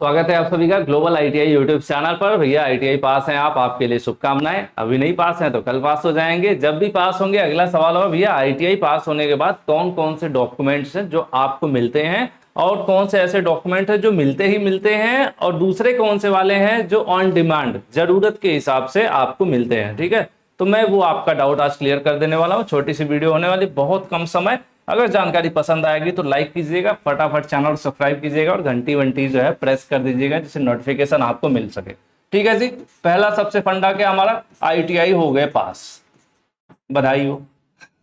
स्वागत है आप सभी का ग्लोबल आईटीआई यूट्यूब चैनल पर। भैया आईटीआई पास हैं आप, आपके लिए शुभकामनाएं। अभी नहीं पास हैं तो कल पास हो जाएंगे। जब भी पास होंगे अगला सवाल होगा भैया आईटीआई पास होने के बाद कौन कौन से डॉक्यूमेंट्स हैं जो आपको मिलते हैं और कौन से ऐसे डॉक्यूमेंट हैं जो मिलते ही मिलते हैं और दूसरे कौन से वाले हैं जो ऑन डिमांड जरूरत के हिसाब से आपको मिलते हैं। ठीक है, तो मैं वो आपका डाउट आज क्लियर कर देने वाला हूँ। छोटी सी वीडियो होने वाली, बहुत कम समय। अगर जानकारी पसंद आएगी तो लाइक कीजिएगा, फटाफट चैनल सब्सक्राइब कीजिएगा और घंटी वंटी जो है प्रेस कर दीजिएगा जिससे नोटिफिकेशन आपको मिल सके। ठीक है जी, पहला सबसे फंडा क्या हमारा, आईटीआई हो गए पास, बधाई हो।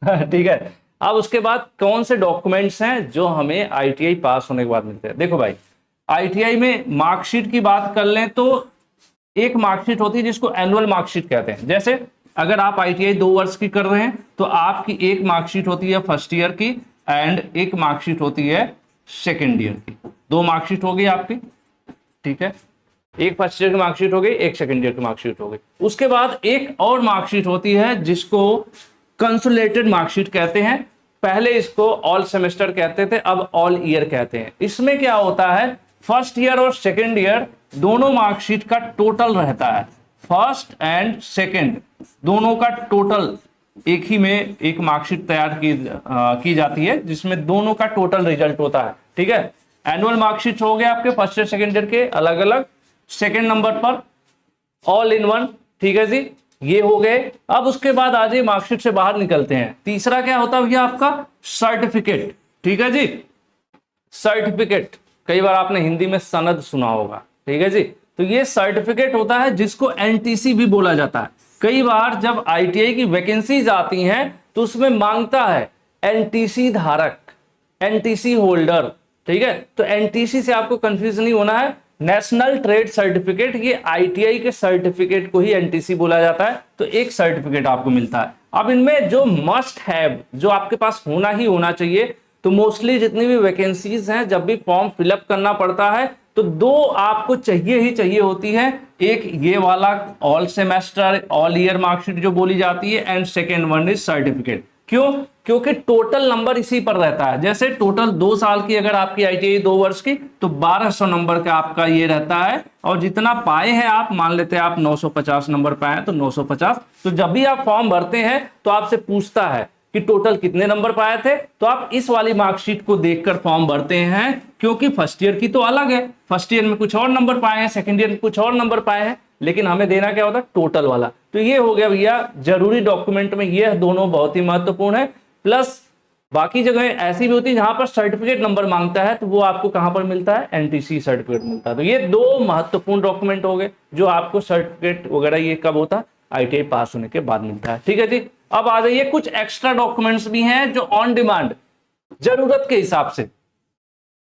ठीक है, अब उसके बाद कौन से डॉक्यूमेंट्स हैं जो हमें आईटीआई पास होने के बाद मिलते हैं। देखो भाई, आईटीआई में मार्कशीट की बात कर लें तो एक मार्कशीट होती है जिसको एनुअल मार्कशीट कहते हैं। जैसे अगर आप आईटीआई 2 वर्ष की कर रहे हैं तो आपकी एक मार्कशीट होती है फर्स्ट ईयर की एंड एक मार्कशीट होती है सेकेंड ईयर की। 2 मार्कशीट हो गई आपकी। ठीक है, एक फर्स्ट ईयर की मार्कशीट हो गई, एक सेकेंड ईयर की मार्कशीट हो गई। उसके बाद एक और मार्कशीट होती है जिसको कंसोलिडेटेड मार्कशीट कहते हैं। पहले इसको ऑल सेमेस्टर कहते थे, अब ऑल ईयर कहते हैं। इसमें क्या होता है, फर्स्ट ईयर और सेकेंड ईयर दोनों मार्कशीट का टोटल रहता है। फर्स्ट एंड सेकेंड दोनों का टोटल एक ही में एक मार्कशीट तैयार की जाती है जिसमें दोनों का टोटल रिजल्ट होता है। ठीक है, एनुअल मार्कशीट हो गए आपके फर्स्ट ईयर सेकेंड ईयर के अलग अलग, सेकेंड नंबर पर ऑल इन वन। ठीक है जी, ये हो गए। अब उसके बाद आ जाइए मार्कशीट से बाहर निकलते हैं। तीसरा क्या होता है भैया आपका, सर्टिफिकेट। ठीक है जी, सर्टिफिकेट, कई बार आपने हिंदी में सनद सुना होगा। ठीक है जी, तो ये सर्टिफिकेट होता है जिसको एनटीसी भी बोला जाता है। कई बार जब आईटीआई की वैकेंसीज आती हैं तो उसमें मांगता है एनटीसी धारक, एनटीसी होल्डर। ठीक है, तो एनटीसी से आपको कंफ्यूज नहीं होना है। नेशनल ट्रेड सर्टिफिकेट, ये आईटीआई के सर्टिफिकेट को ही एनटीसी बोला जाता है। तो एक सर्टिफिकेट आपको मिलता है। अब इनमें जो मस्ट हैव, जो आपके पास होना ही होना चाहिए, तो मोस्टली जितनी भी वैकेंसीज हैं जब भी फॉर्म फिलअप करना पड़ता है तो 2 आपको चाहिए ही चाहिए होती है। एक ये वाला all semester all year marksheet जो बोली जाती है and second one is certificate. क्यों? क्योंकि टोटल नंबर इसी पर रहता है। जैसे टोटल 2 साल की अगर आपकी आईटीआई 2 वर्ष की तो 1200 नंबर का आपका ये रहता है और जितना पाए हैं आप, मान लेते हैं आप 950 नंबर पाए तो 950। तो जब भी आप फॉर्म भरते हैं तो आपसे पूछता है कि टोटल कितने नंबर पाए थे, तो आप इस वाली मार्कशीट को देखकर फॉर्म भरते हैं। क्योंकि फर्स्ट ईयर की तो अलग है, फर्स्ट ईयर में कुछ और नंबर पाए हैं, सेकंड ईयर में कुछ और नंबर पाए हैं, लेकिन हमें देना क्या होता है, टोटल वाला। तो ये हो गया भैया जरूरी डॉक्यूमेंट में ये दोनों बहुत ही महत्वपूर्ण है। प्लस बाकी जगह ऐसी भी होती है जहां पर सर्टिफिकेट नंबर मांगता है तो वो आपको कहां पर मिलता है, एनटीसी सर्टिफिकेट मिलता है। तो ये 2 महत्वपूर्ण डॉक्यूमेंट हो गए जो आपको सर्टिफिकेट वगैरह ये कब होता है, आईटीआई पास होने के बाद मिलता है। ठीक है जी, अब आ जाइए कुछ एक्स्ट्रा डॉक्यूमेंट्स भी हैं जो ऑन डिमांड जरूरत के हिसाब से।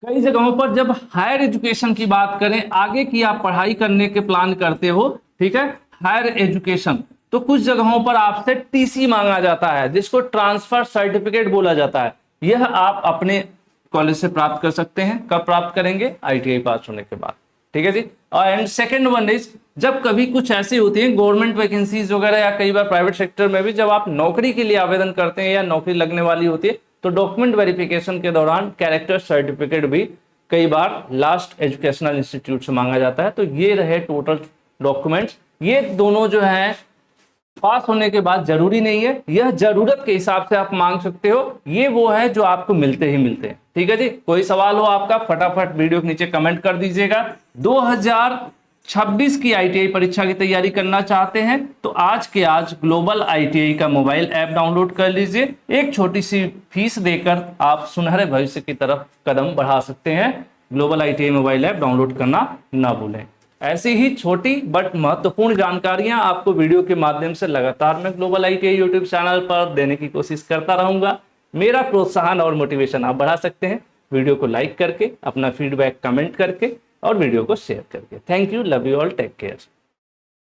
कई जगहों पर जब हायर एजुकेशन की बात करें, आगे की आप पढ़ाई करने के प्लान करते हो, ठीक है, हायर एजुकेशन, तो कुछ जगहों पर आपसे टीसी मांगा जाता है जिसको ट्रांसफर सर्टिफिकेट बोला जाता है। यह आप अपने कॉलेज से प्राप्त कर सकते हैं। कब प्राप्त करेंगे, आईटीआई पास होने के बाद। ठीक है जी, एंड सेकंड वन इज जब कभी कुछ ऐसी होती है गवर्नमेंट वैकेंसीज वगैरह या कई बार प्राइवेट सेक्टर में भी जब आप नौकरी के लिए आवेदन करते हैं या नौकरी लगने वाली होती है तो डॉक्यूमेंट वेरिफिकेशन के दौरान कैरेक्टर सर्टिफिकेट भी कई बार लास्ट एजुकेशनल इंस्टीट्यूट से मांगा जाता है। तो ये रहे टोटल डॉक्यूमेंट्स। ये दोनों जो है पास होने के बाद जरूरी नहीं है, यह जरूरत के हिसाब से आप मांग सकते हो। ये वो है जो आपको मिलते ही मिलते हैं। ठीक है जी, कोई सवाल हो आपका फटाफट वीडियो के नीचे कमेंट कर दीजिएगा। 2026 की आईटीआई परीक्षा की तैयारी करना चाहते हैं तो आज के आज ग्लोबल आईटीआई का मोबाइल ऐप डाउनलोड कर लीजिए। एक छोटी सी फीस देकर आप सुनहरे भविष्य की तरफ कदम बढ़ा सकते हैं। Global ITI mobile app download करना ना भूलें। ऐसी ही छोटी बट महत्वपूर्ण जानकारियां आपको वीडियो के माध्यम से लगातार मैं ग्लोबल आईटीआई यूट्यूब चैनल पर देने की कोशिश करता रहूंगा। मेरा प्रोत्साहन और मोटिवेशन आप बढ़ा सकते हैं वीडियो को लाइक करके, अपना फीडबैक कमेंट करके और वीडियो को शेयर करके। Thank you, love you all, take care.